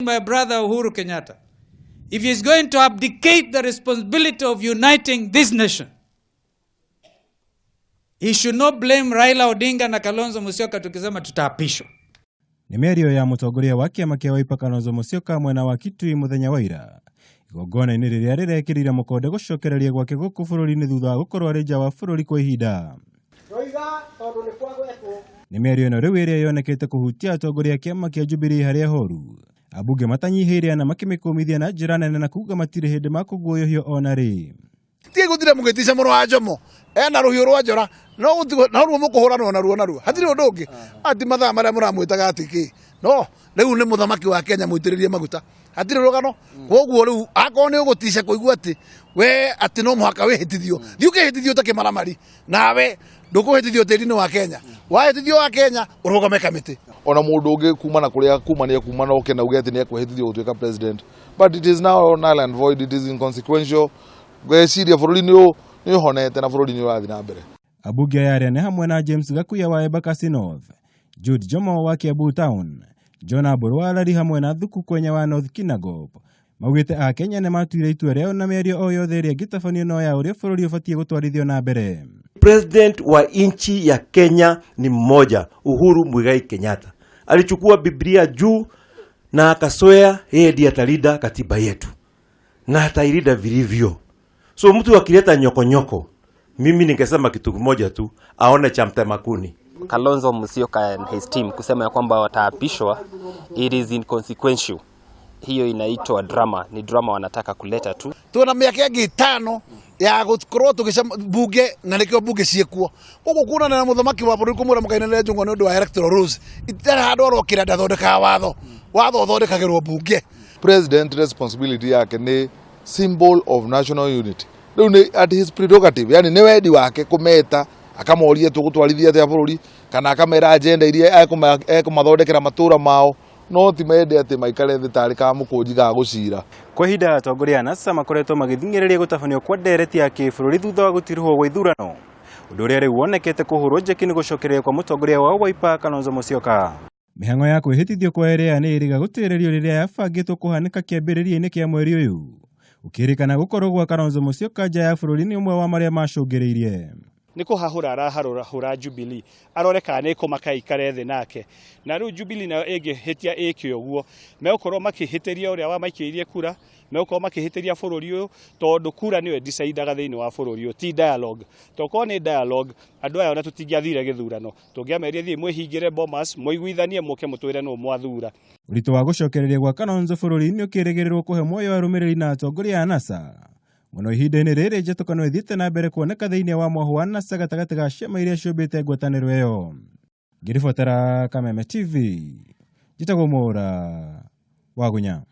My brother Uhuru Kenyatta, if he's going to abdicate the responsibility of uniting this nation, he should not blame Raila Odinga na Kalonzo Musyoka tukisema tutaapishwa. Ni miario ya mutongoria wa kiama kia Wiper Kalonzo Musyoka mwena wa Kitui muthenya wa ira. Igongona-inĩ rĩrĩa rĩrekĩrire mũkonde gũcokereria gwake gũkũ bũrũri-inĩ thutha wa gũkorwo arĩ nja wa bũrũri kwa ihinda. Nĩ mĩario ĩno rĩu ĩrĩa yonekete kũhutia atongoria a kiama kia Jubilee harĩa horu. Ambuge matanyihĩire na makĩmĩkũmithia na njĩra nene na kuuga matirĩ hĩndĩ makũguoyohio ona rĩ. Tie gutire mung'etithia mũrũ wa Jomo ena rũhiũ rwa njora no ruo mũkũhũranwo na ruo hatirĩ ũndũ ũngĩ ati mathaa marĩa mũramwĩtaga atiki no rĩu nĩ mũthamaki wa Kenya mwĩtĩrĩrie maguta hatirĩ rũgano koguo rĩu akorwo nĩ ũgũticia kũigua atĩ we atĩ no mũhaka wĩhĩtithio thiĩ ũkĩhĩtithio ũtakĩmaramari nawe ndũkũhĩtithio tĩri-inĩ wa Kenya wahĩtithio wa Kenya ũrũgame kamĩtĩ ona mũndũ ũngĩ kuma na kũrĩa kuma na ũke na uge atĩ nĩ ekwĩhĩtithio gũtuĩka president, but it is now null and void, it is inconsequential. Gweciria bũrũri-inĩ ũyũ nĩ ũhonete na bũrũri nĩ ũrathiĩ na mbere. Ambunge aria nĩ hamwe na James Gakuya wa Embakasi North, Jude Jomo wa Kiambu Town, Jonah Mburu wa Arari hamwe na Thuku Kwenya wa North Kinangop. Maugĩte a Kenya nĩ matuire itua rĩao na mĩario o yothe ĩrĩa ngĩtabanio no ya ũrĩa bũrũri ũbatiĩ gũtwarithio na mbere. President wa nchi ya Kenya ni mmoja, Uhuru Muigai Kenyatta. Alichukua Biblia juu na akaswea yeye ndiye atalida katiba yetu na atailida vilivyo. So mtu akileta nyoko, mimi ningesema kitu kimoja tu, aone cha mtema kuni. Kalonzo Musyoka and his team kusema ya kwamba wataapishwa, it is inconsequential. Hiyo inaitwa drama, ni drama wanataka kuleta tu. Tuna miaka ĩngĩ 5 ya gũkorwo tũgĩcema bunge na nĩkĩo bunge ciĩkuo. Gũkũ kuna na mũthamaki wa bũrũri kũmũra mũkainĩre njungwa nĩ ũndũ wa electoral rules. Itarĩ handũ arokĩra ndathondekaga watho thondekagĩrwo bunge. President responsibility yake ni symbol of national unity. Rĩu nĩ at his prerogative, yani nĩ wendi wake kũmeta akamoria tũgũtwarithia atĩa bũrũri kana akamera agenda iria ekũmathondekera matũra mao no ti mende atĩ maikare thĩ tarĩ ka mũkũnji ga gũcira. Kwa ihinda atongoria a NASA makoretwo magĩthing'ĩrĩria gũtabanio kwa ndereti ya kĩbũrũri thutha wa gũtirũhwo gwa ithurano, ũndũ ũrĩa rĩu wonekete kũhũrwo njeki nĩ gũcokereria kwa mũtongoria wa Wiper Kalonzo Musyoka. Mĩhang'o ya kwĩhĩtithio kwa erĩa nĩ ĩrĩga gũtĩrĩrio rĩrĩa yabangĩtwo kũhanĩka kĩambĩrĩria-inĩ kĩa mweri ũyũ, ũkĩrĩkana gũkorwo gwa Kalonzo Musyoka nja ya bũrũri nĩ ũmwe wa marĩa macũngĩrĩirie. Nĩ kũhahũra arahũra Jubilee aroreka nĩ kũmaka ikare thĩ nake na rĩu Jubilee nayo ĩngĩhĩtia ĩkĩ ũguo megũkorwo makĩhĩtĩria ũrĩa wamaikĩirie kura, megũkorwo makĩhĩtĩria bũrũri ũyũ tondũ kura nĩwe decidaga thĩinĩ wa bũrũri ũyũ, ti dialogue. Tokorwo nĩ dialogue andũ aya ona tũtingĩathire gĩthurano, tũngĩameria thiĩ mwĩhingĩre Bomas mũiguithanie mũke mũtwĩre nũ mwathura. Ũritũ wa gũcokereria gwa Kalonzo bũrũri-inĩ ũkĩrĩgĩrĩrwo kũhe muoyo arũmĩrĩri na atongoria a NASA. Mũno ihinda-inĩ rĩrĩ njĩtũkano ĩthiĩte na mbere kuoneka thĩinĩ wa mwahu wa NASA gatagatĩ ga ciama iria ciũmbĩte ngwatanĩro ĩyo. Ngĩribotera Kameme TV, njĩtagwo Mũra wa Gunya.